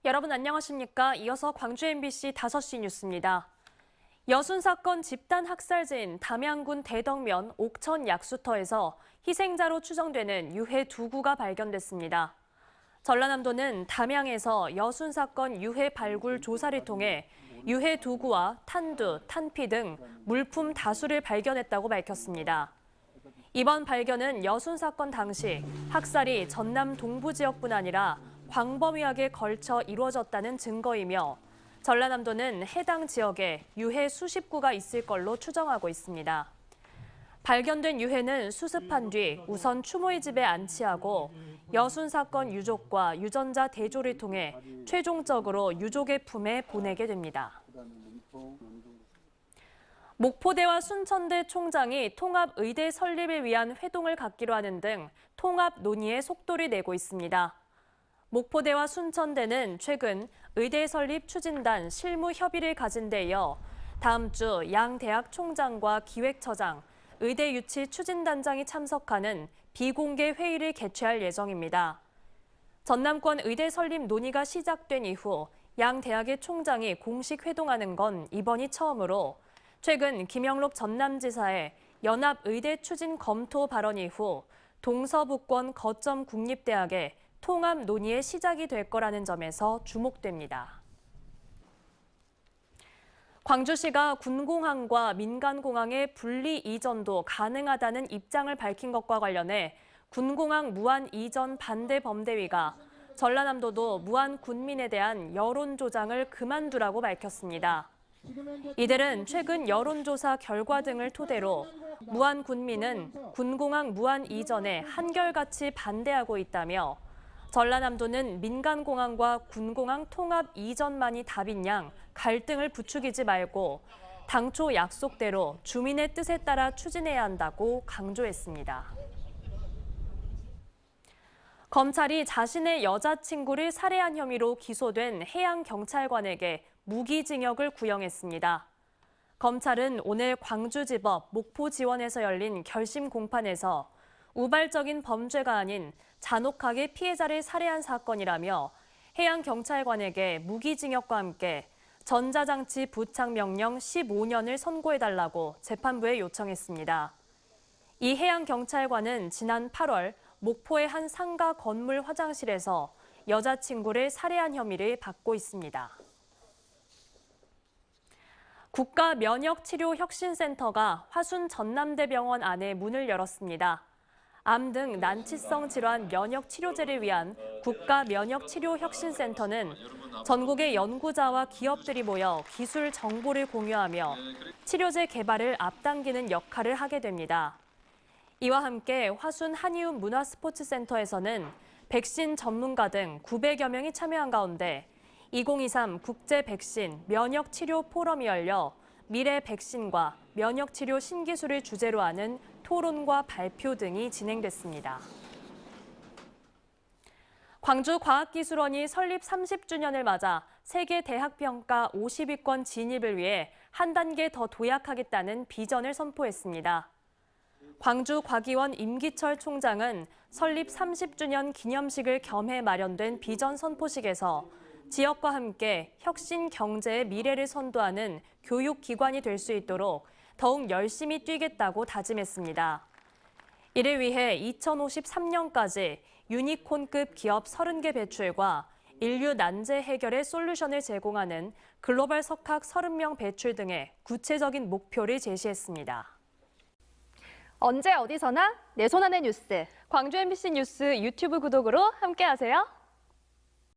여러분 안녕하십니까? 이어서 광주 MBC 5시 뉴스입니다. 여순 사건 집단 학살지인 담양군 대덕면 옥천 약수터에서 희생자로 추정되는 유해 2구가 발견됐습니다. 전라남도는 담양에서 여순 사건 유해 발굴 조사를 통해 유해 2구와 탄두, 탄피 등 물품 다수를 발견했다고 밝혔습니다. 이번 발견은 여순 사건 당시 학살이 전남 동부 지역뿐 아니라 광범위하게 걸쳐 이루어졌다는 증거이며 전라남도는 해당 지역에 유해 수십 구가 있을 걸로 추정하고 있습니다. 발견된 유해는 수습한 뒤 우선 추모의 집에 안치하고 여순 사건 유족과 유전자 대조를 통해 최종적으로 유족의 품에 보내게 됩니다. 목포대와 순천대 총장이 통합의대 설립을 위한 회동을 갖기로 하는 등 통합 논의에 속도를 내고 있습니다. 목포대와 순천대는 최근 의대 설립 추진단 실무 협의를 가진 데 이어 다음 주 양 대학 총장과 기획처장, 의대 유치 추진단장이 참석하는 비공개 회의를 개최할 예정입니다. 전남권 의대 설립 논의가 시작된 이후 양 대학의 총장이 공식 회동하는 건 이번이 처음으로 최근 김영록 전남지사의 연합의대 추진 검토 발언 이후 동서북권 거점 국립대학의 통합 논의의 시작이 될 거라는 점에서 주목됩니다. 광주시가 군공항과 민간공항의 분리 이전도 가능하다는 입장을 밝힌 것과 관련해 군공항 무한 이전 반대 범대위가 전라남도도 무한 군민에 대한 여론조장을 그만두라고 밝혔습니다. 이들은 최근 여론조사 결과 등을 토대로 무한 군민은 군공항 무한 이전에 한결같이 반대하고 있다며 전라남도는 민간공항과 군공항 통합 이전만이 답인 양 갈등을 부추기지 말고 당초 약속대로 주민의 뜻에 따라 추진해야 한다고 강조했습니다. 검찰이 자신의 여자친구를 살해한 혐의로 기소된 해양경찰관에게 무기징역을 구형했습니다. 검찰은 오늘 광주지법 목포지원에서 열린 결심 공판에서 우발적인 범죄가 아닌 잔혹하게 피해자를 살해한 사건이라며 해양경찰관에게 무기징역과 함께 전자장치 부착 명령 15년을 선고해달라고 재판부에 요청했습니다. 이 해양경찰관은 지난 8월 목포의 한 상가 건물 화장실에서 여자친구를 살해한 혐의를 받고 있습니다. 국가면역치료혁신센터가 화순 전남대병원 안에 문을 열었습니다. 암 등 난치성 질환 면역 치료제를 위한 국가면역치료혁신센터는 전국의 연구자와 기업들이 모여 기술 정보를 공유하며 치료제 개발을 앞당기는 역할을 하게 됩니다. 이와 함께 화순 한의움 문화스포츠센터에서는 백신 전문가 등 900여 명이 참여한 가운데 2023 국제 백신 면역 치료 포럼이 열려 미래 백신과 면역 치료 신기술을 주제로 하는 토론과 발표 등이 진행됐습니다. 광주과학기술원이 설립 30주년을 맞아 세계 대학평가 50위권 진입을 위해 한 단계 더 도약하겠다는 비전을 선포했습니다. 광주과기원 임기철 총장은 설립 30주년 기념식을 겸해 마련된 비전 선포식에서 지역과 함께 혁신 경제의 미래를 선도하는 교육기관이 될 수 있도록 더욱 열심히 뛰겠다고 다짐했습니다. 이를 위해 2053년까지 유니콘급 기업 30개 배출과 인류 난제 해결의 솔루션을 제공하는 글로벌 석학 30명 배출 등의 구체적인 목표를 제시했습니다. 언제 어디서나 내 손 안의 뉴스. 광주 MBC 뉴스 유튜브 구독으로 함께하세요.